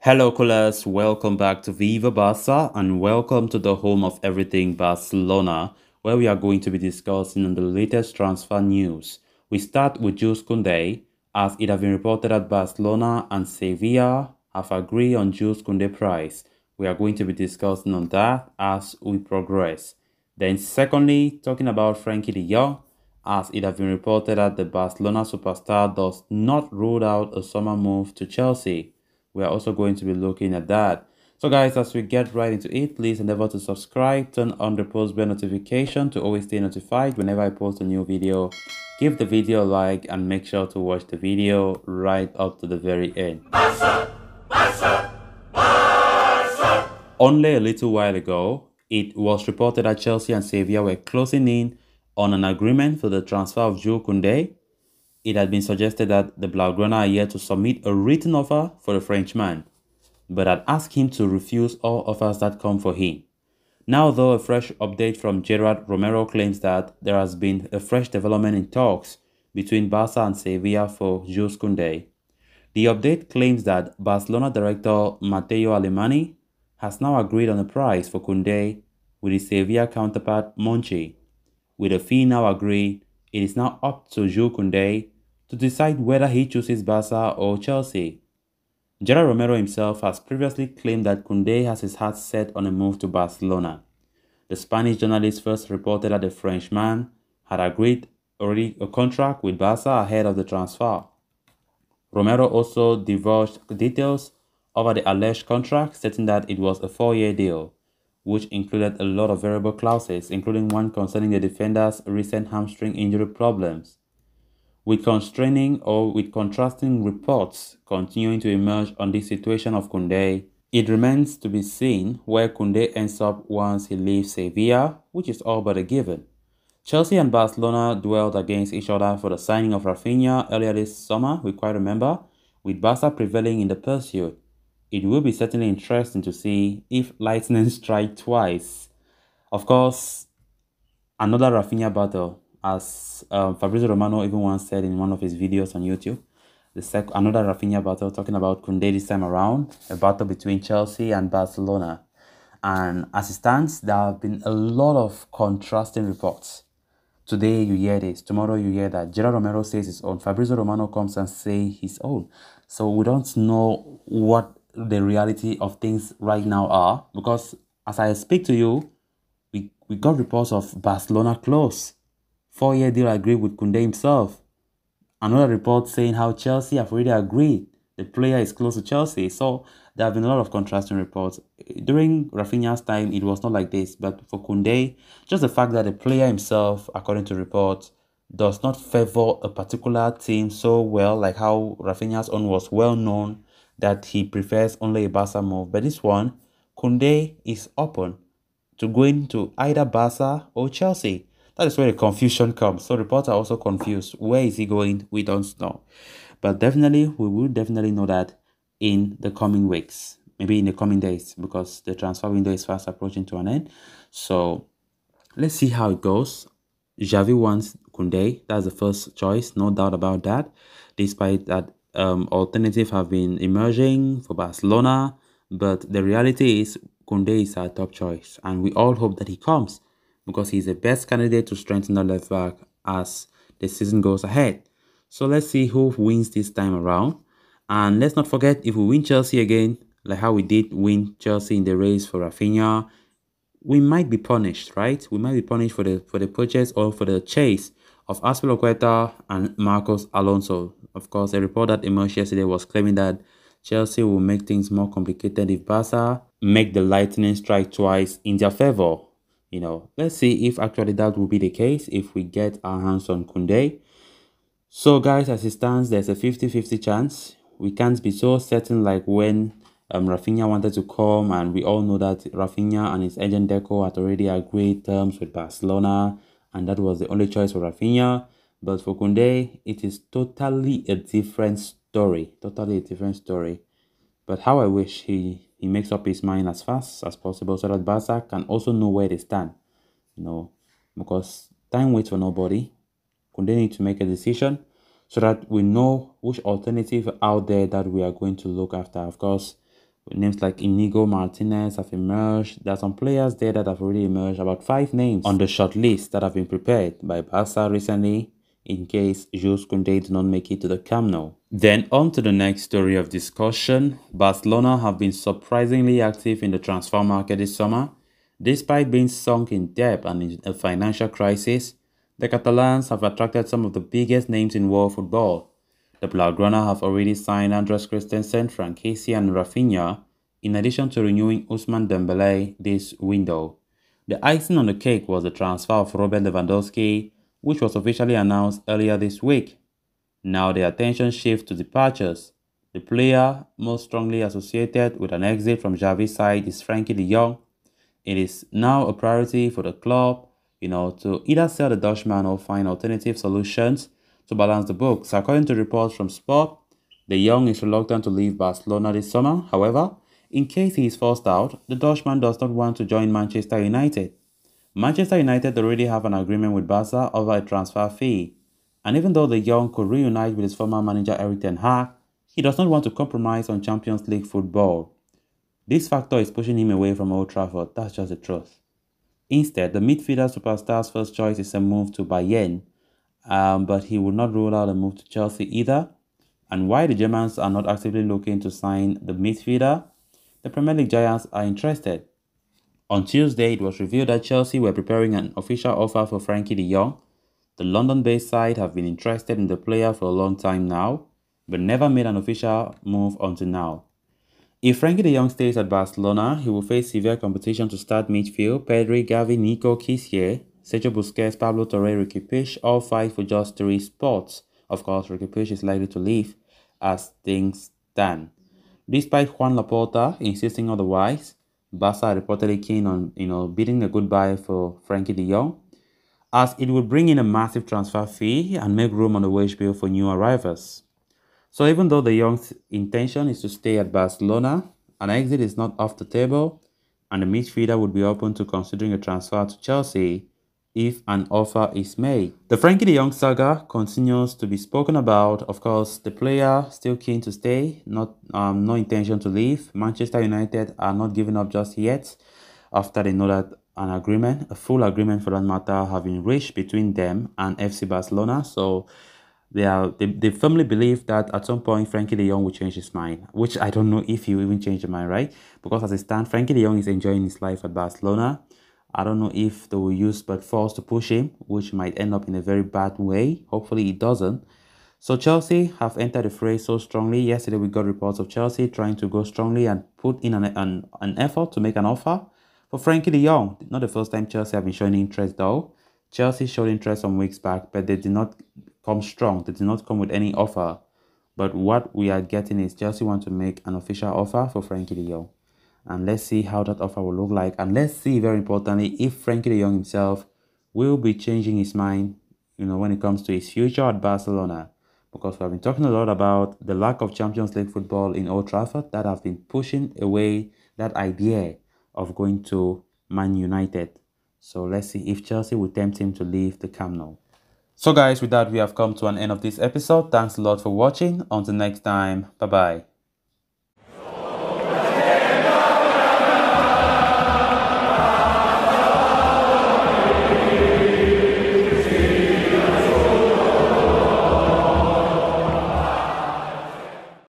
Hello, callers. Welcome back to Viva Barca and welcome to the home of everything Barcelona, where we are going to be discussing on the latest transfer news. We start with Jules Kounde, as it has been reported that Barcelona and Sevilla have agreed on Jules Kounde price. We are going to be discussing on that as we progress. Then secondly, talking about Frenkie de Jong, as it has been reported that the Barcelona superstar does not rule out a summer move to Chelsea. We are also going to be looking at that. So guys, as we get right into it, please endeavor to subscribe, turn on the post bell notification to always stay notified whenever I post a new video. Give the video a like and make sure to watch the video right up to the very end. Barca, Barca, Barca. Only a little while ago, it was reported that Chelsea and Sevilla were closing in on an agreement for the transfer of Jules Kounde. It had been suggested that the Blaugrana are yet to submit a written offer for the Frenchman, but had asked him to refuse all offers that come for him. Now, though, a fresh update from Gerard Romero claims that there has been a fresh development in talks between Barca and Sevilla for Jules Kounde. The update claims that Barcelona director Matteo Alemany has now agreed on a price for Kounde with his Sevilla counterpart Monchi. With a fee now agreed, it is now up to Jules Kounde to decide whether he chooses Barca or Chelsea. Gerard Romero himself has previously claimed that Kounde has his heart set on a move to Barcelona. The Spanish journalist first reported that the Frenchman had agreed already a contract with Barca ahead of the transfer. Romero also divulged details over the alleged contract, stating that it was a 4-year deal, which included a lot of variable clauses, including one concerning the defender's recent hamstring injury problems. With contrasting reports continuing to emerge on the situation of Kounde, it remains to be seen where Kounde ends up once he leaves Sevilla, which is all but a given. Chelsea and Barcelona dwelled against each other for the signing of Rafinha earlier this summer, we quite remember, with Barca prevailing in the pursuit. It will be certainly interesting to see if lightning strike twice. Of course, another Rafinha battle, as Fabrizio Romano even once said in one of his videos on YouTube. Another Rafinha battle, talking about Kounde this time around, a battle between Chelsea and Barcelona. And as it stands, there have been a lot of contrasting reports. Today you hear this, tomorrow you hear that. Gerard Romero says his own, Fabrizio Romano comes and say his own. So we don't know what the reality of things right now are, because as I speak to you, we got reports of Barcelona close. 4-year deal agreed with Kounde himself. Another report saying how Chelsea have already agreed the player is close to Chelsea. So there have been a lot of contrasting reports. During Rafinha's time, it was not like this. But for Kounde, just the fact that the player himself, according to reports, does not favor a particular team so well, like how Rafinha's own was well known that he prefers only a Barca move. But this one, Kounde is open to going to either Barca or Chelsea. That is where the confusion comes. So reports are also confused. Where is he going? We don't know. But definitely, we will definitely know that in the coming weeks, maybe in the coming days, because the transfer window is fast approaching to an end. So let's see how it goes. Xavi wants Kounde. That's the first choice, no doubt about that. Despite that, alternatives have been emerging for Barcelona, but the reality is Kounde is our top choice, and we all hope that he comes, because he's the best candidate to strengthen the left back as the season goes ahead. So let's see who wins this time around. And let's not forget, if we win Chelsea again, like how we did win Chelsea in the race for Rafinha, we might be punished, right? We might be punished for the purchase or for the chase of Azpilicueta and Marcos Alonso. Of course, a report that emerged yesterday was claiming that Chelsea will make things more complicated if Barca make the lightning strike twice in their favor. Let's see if actually that will be the case if we get our hands on Kounde. So guys, as it stands, there's a 50-50 chance. We can't be so certain like when Rafinha wanted to come, and we all know that Rafinha and his agent Deco had already agreed terms with Barcelona, and that was the only choice for Rafinha. But for Kounde, it is totally a different story. Totally a different story. But how I wish he makes up his mind as fast as possible so that Barca can also know where they stand. Because time waits for nobody. Kounde need to make a decision so that we know which alternative out there that we are going to look after. Of course, Names like Inigo Martinez have emerged. There are some players there that have already emerged. About 5 names on the short list that have been prepared by Barca recently in case Jules Kounde did not make it to the Camp Nou. Then on to the next story of discussion. Barcelona have been surprisingly active in the transfer market this summer. Despite being sunk in debt and in a financial crisis, the Catalans have attracted some of the biggest names in world football. The Blaugrana have already signed Andres Christensen, Frenkie and Rafinha, in addition to renewing Ousmane Dembélé this window. The icing on the cake was the transfer of Robert Lewandowski, which was officially announced earlier this week. Now the attention shifts to departures. The player most strongly associated with an exit from Xavi's side is Frenkie de Jong. It is now a priority for the club, to either sell the Dutchman or find alternative solutions to balance the books. According to reports from Sport, De Jong is reluctant to leave Barcelona this summer. However, in case he is forced out, the Dutchman does not want to join Manchester United. Manchester United already have an agreement with Barca over a transfer fee. And even though De Jong could reunite with his former manager Erik ten Hag, he does not want to compromise on Champions League football. This factor is pushing him away from Old Trafford. That's just the truth. Instead, the midfielder superstar's first choice is a move to Bayern, but he would not rule out a move to Chelsea either. And while the Germans are not actively looking to sign the midfielder, the Premier League giants are interested. On Tuesday, it was revealed that Chelsea were preparing an official offer for Frenkie de Jong. The London-based side have been interested in the player for a long time now, but never made an official move until now. If Frenkie de Jong stays at Barcelona, he will face severe competition to start midfield. Pedri, Gavi, Nico, Kessié, Sergio Busquets, Pablo Torre, Riqui Puig all fight for just 3 spots. Of course, Riqui Puig is likely to leave as things stand. Despite Juan Laporta insisting otherwise, Barca are reportedly keen on bidding a goodbye for Frenkie de Jong, as it would bring in a massive transfer fee and make room on the wage bill for new arrivals. So even though de Jong's intention is to stay at Barcelona, an exit is not off the table, and the midfielder would be open to considering a transfer to Chelsea if an offer is made. The Frenkie de Jong saga continues to be spoken about. Of course, the player still keen to stay, no intention to leave. Manchester United are not giving up just yet, after they know that an agreement, a full agreement for that matter, have been reached between them and FC Barcelona. So they firmly believe that at some point Frenkie de Jong will change his mind, which I don't know if he will even change his mind, right? Because as it stands, Frenkie de Jong is enjoying his life at Barcelona. I don't know if they will use but force to push him, which might end up in a very bad way. Hopefully it doesn't. So Chelsea have entered the fray so strongly. Yesterday we got reports of Chelsea trying to go strongly and put in an effort to make an offer for Frenkie de Jong. Not the first time Chelsea have been showing interest though. Chelsea showed interest some weeks back, but they did not come strong. They did not come with any offer. But what we are getting is Chelsea want to make an official offer for Frenkie de Jong. And let's see how that offer will look like. And let's see, very importantly, if Frenkie de Jong himself will be changing his mind, when it comes to his future at Barcelona. Because we have been talking a lot about the lack of Champions League football in Old Trafford that have been pushing away that idea of going to Man United. So let's see if Chelsea will tempt him to leave the Camp Nou. So guys, with that, we have come to an end of this episode. Thanks a lot for watching. Until next time, bye-bye.